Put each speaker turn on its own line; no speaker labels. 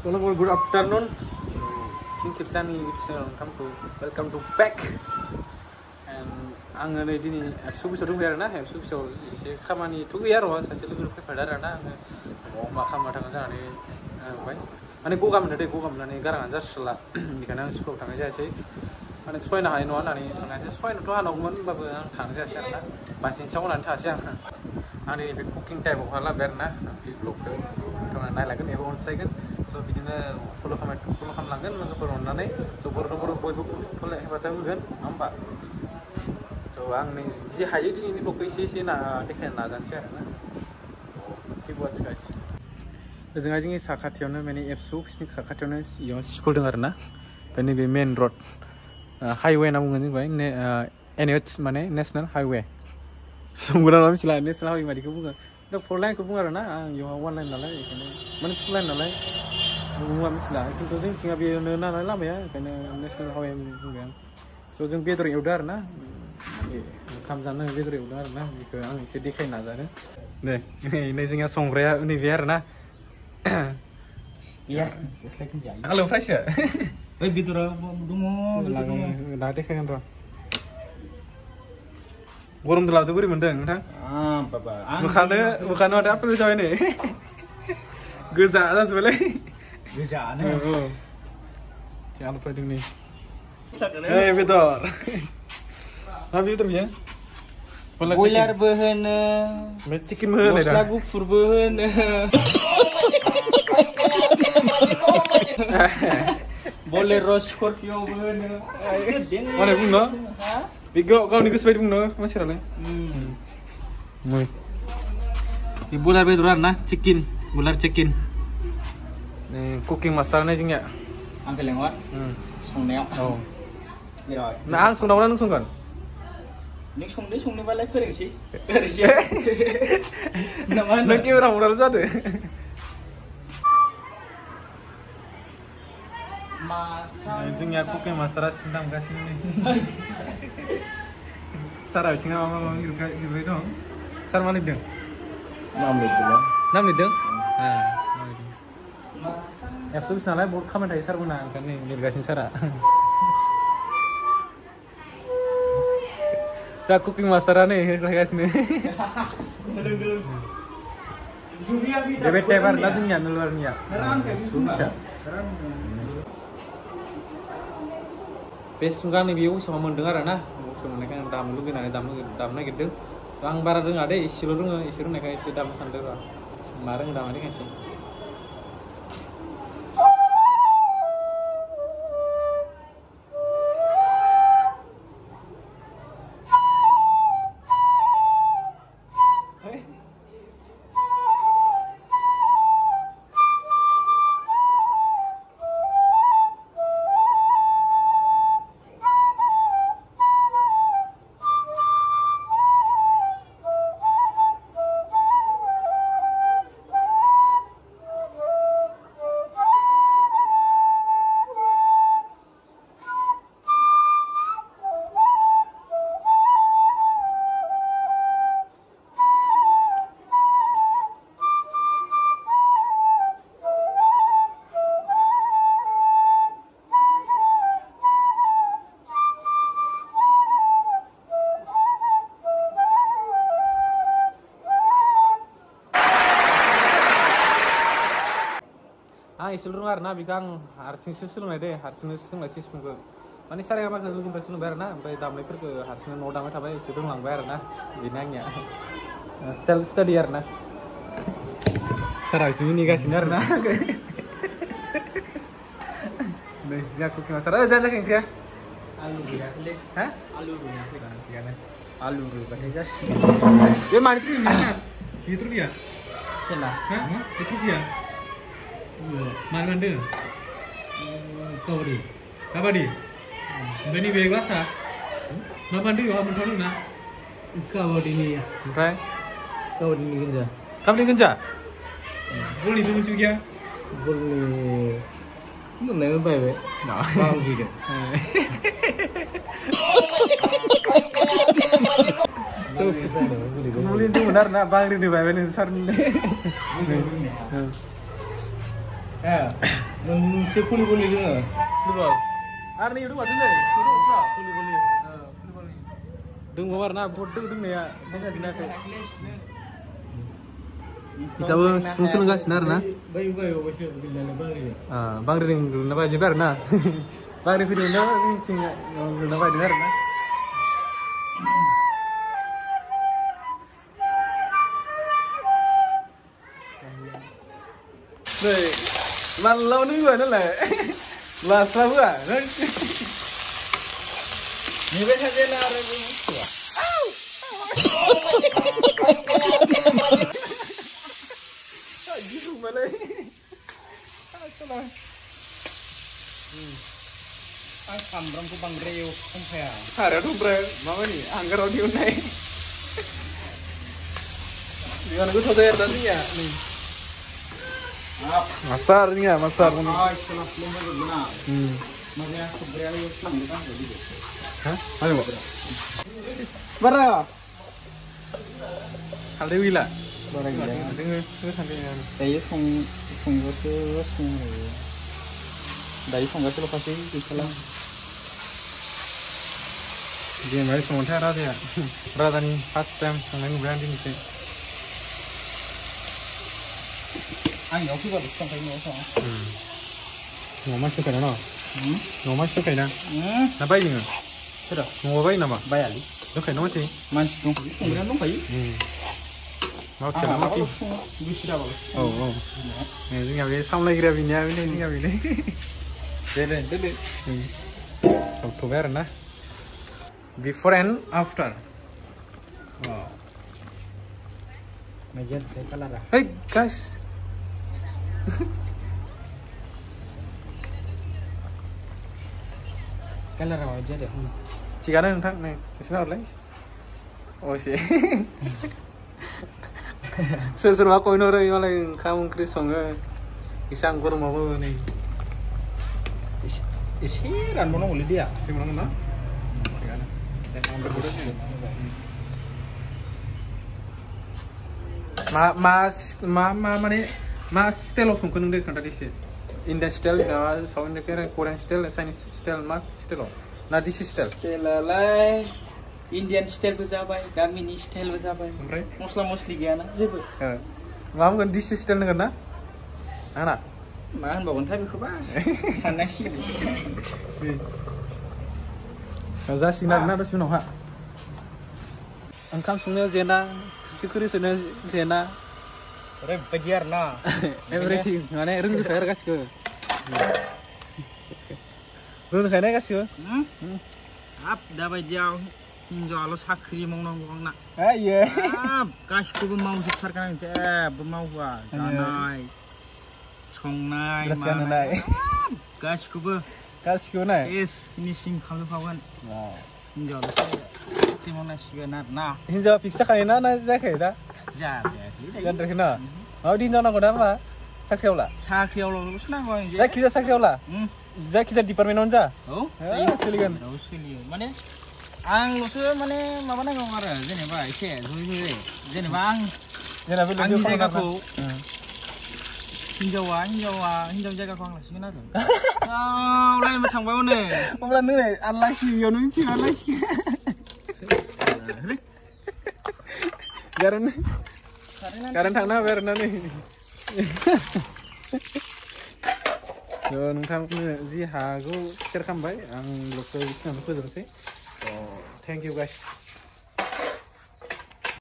Assalamualaikum, good afternoon. Sing Kipsani YouTube channel, welcome to back. And आङो नै दिनै एबसु बिसौ दंफैयो आरोना एबसु बिसौ एसे खामानिथ' गैया र' सासे लोगो फैफादों आरोना आङो न'आव मा खालामना थांगोन जानानै ओमफ्राय माने गगा मोनदों दै गगा मोननानै गाराङा जास्रला बेखायनो आं स्कुलाव थांनाय जायासै माने सहायनो हानाय नङा होननानै थांनायासै सहायनोथ' हानांगौमोन होमबाबो आं थांनाय जायासै आरोना बांसिन सावनानै थासै आं आंनि बे कुकिं टाइमाव लाबाय आरोना बे ब्लगखौ नोंथाङा नायलांगोन एबा अनसायगोन स' बिदिनो फल' खालामलांगोन लोगोफोर अननानै स' बर' बयबो हेफाजाब होगोन नङा होमबा स' आं जि हायो दिनैनि ब्लगखौ एसे देखायनो नाजानोसै आरोना किप वाच गाइस ओजोंहाय जोंनि साखाथियावनो माने एबसु अफिसनि साखाथियावनो इयाव स्कुल दं आरोना ओमफ्राय नैबे मेन रड हाइवे होनना बुङो जोंबाय NH माने नेसनेल हाइवे संगोना मिथिला नेसनेल हाइवे मादिखौ बुङो दा फर लाइनखौ बुङो आरोना आं इयाव वान लाइन नालाय बेखायनो माने टु लाइन नालाय बुङा मिथिला खिन्थु जोंथिंआ बेनो नालाय लामाया बेखायनो नेसनेल हाइवे बुंबाय आं स' जों बेदर एवदों आरोना ओंखाम जानो बेदर एवदों आरोना बेखौ आं एसे देखायनो नाजादों दे नै जोंनिया संग्राया नैबे आरोना हेलौ फ्रायसो
ओइ बेदरा दङ
दा देखायगोन र' गरमजों लाबोदो बोरै मोनदों नोंथां मोखानो माथो आपेल जाबाय नै गोजा जाजोबबायलै
गोजानो
आलु फैदों नै ओइ बेदर मा बेदर बियो
बयलारबो होनो
ओमफ्राय चिकेनबो होनो
मस्ला गुफुरबो होनो बलेर' स्करपिय'बो होनो
माने बुंनो बे गावनि गोसो बायदि बुंनो मानसिफोरालाय बे बयलार बेदर आरोना चिकेन बयलार चिकेन कुकिं मास्टार नाय जोंनिया
आंखौ लेंहर संनायाव
औ ना आं संनांगौना नों संगोन
नों संनोबालाय फोरोंसै ओरैसो
नों केमेरा हमग्राल' जादो जोंनिया कुकिं मास्टारा सिम दामगासिनो नै सारा बिथिङा माबा लिरबाय दं सार मा लिरदों नाम लिरदों एबसु बिस नालाय बहुत खामानि थायो सारमोनहा ओंखायनो लिरगासिनो सारा जा कुकिं मास्टारा नै होगासिनो बे टाइप आरोना जोंनिया नलबारिनिया बे सुंगा नैबे उसुङाव मोन्दों आरोना उसुङाव मोननायखाय आं दामनो लुगैनानै दामनो नागिरदों आं बारा रोङा दे एसेल' रोङो एसे रोंनायखाय एसे दामनो सानदों र' मा रोङो दामा देखायसै आं एसेल' रोङा आरोना बेखौ आं हारसिंसो सोलोंनाय दे हारसिंनो सोलोंनाय सिस्टेमखौ माने सारे गामाखौ लोगोनिफ्राय सोलोंबाय आरोना ओमफ्राय दामनायफोरखौ हारसिंनो न'आव दामबाय थाबाय एसे रोंलांबाय आरोना बेनो आंनिया सेल्फ स्टाडि आरोना सारा एसे मिनिगासिनो आरोना नै जोंहा कुकिं मास्टार जायाखै ओंख्रिया
आलु रुयाखैलै
हा
आलु रुयाखै
थिगानो
आलु रुबाथाय जासिगोन
बे मानिथ' बेथ' गैया
सोला
बेथ' गैया मानो मोनदों काबादि ओमफ्राय नैबे ग्लासा मा मानदों बेयाव मोनथावदों ना
काबादिनि
ओमफ्राय
काबादिनि गोजा
काबादि गोजा बलनिथ' मोनसे गैया
फुटबलनि मोननायबो बायबाय बावहैदों
मुलि दंमोन आरोना बांग्रिनि बायबाय नों सारनि
मोनसे भलिबलनि दोङो
फुटबल आरो नै दङ दिनै सुदो सुदा भलिबलनि भलिबलनि दङ आरोना बहुत दोंनाया दोंनायाखै इटाबो सिफुं सोलोंगासिनो आरोना
बै अबेसो बिलाय
बांग्रि गुरना बायजोबबाय आरोना बांग्रि फैदोंना जोंनिथिं गुरना बायदों आरोना नै मालाव नों नालाय लास्लाबो
नेबाय थाजेना आरो बे बुस्थुआ
गिरुमालै
आं सामब्रामखौ बांद्राय एवखाया
सारायाथ' ओमफ्राय माबानि हांगाराव दिहुननाय बेयावनो गोथाव जायो आरोना जोंनिया Masar nih ya, masar. Hah? Ayo, Pak. Bara. Halde wila.
Bara gila.
Terus sampai
Dayo संगासो दायो संगासो ल'खासै गैथारला
dia main sementara ya. Rada nih first time संनाय नुबाय आं दिनैसो
आंनियाव फैबाबो संखायो न'आव सङा
न'आव मानसि दंखायो ना न'आव मानसि दंखायो ना ना बायो नोङो
सोरो
न'आव बायो नामा
बायालै
दंखायो ना मानसि
दंखायो संग्रायानो दंखायो
मावथियाला मावथि
बुजिराबाबो
औ जोंहा बे सामलायग्रा बिनिया जोंहा बेनो
दोनदो
सावथ'बाय आरोना before and after
Mejan saya kalara.
Hey guys.
Kalara aja deh.
Cikana nonton nih, kesana orang Oh sih. Seru aku ini orang yang lain kamu Chris songa. Isang kurang apa nih?
Isiran mana boleh dia?
Sih mana mana? Cikana. Yang kamu berbodoh sih. मा स्टाइलाव संखो नों दे खोन्थादो एसे Indian style south Indian Korean style Chinese style मा स्टाइलाव ना दिसि स्टाइल
स्टाइलालाय इन्डियान स्टाइलबो जाबाय गामिनि स्टाइलबो जाबाय
ओमफ्राय
मस्ला मस्लि गैयाना जेबो
मा बुंगोन दिसि स्टाइल होनगोन ना आंना
मा होनबावगोनथाय बेखौबा साननांसिगोन एसे
जासिगोन आरोना दसे उनावहा ओंखाम संनायाव जेना Syukur sudah zena.
Rebajiar na.
Everything, mana rung saya kasih ke. Rung saya kasih ke.
Ap dah bajiau. Hinjau sakri mau nongkrong nak.
Iya.
Ap kasih ku mau besar kan bermau gua. Janai. Songnai.
Kasih nai.
Kasih ku
nai.
Yes, finishing kamu kawan. Wow. Hinjau Timon nasi na.
Hinjau fix sekali na zakai dah. Jangan terkena. Mau di hinjau nak apa? Sakriau lah.
Sakriau lah, lu senang kau ini.
Zaki sakriau lah. Zaki di permainan aja.
Oh,
siligan.
Oh, siligan. Mana? Ang lu tuh mana mana kau ngara? Jenis apa? Isi, jenis bang. Ang jaga kau. Hinjau jaga kau lah. Sini tu. Oh, lain macam bau ni.
Bukan ni, Allah sih, yang ni sih Allah sih. Karena thằng về nó này. Rồi thằng gì hà go share khăm vậy, ang lúc tôi biết nó có được thế. Thank you guys.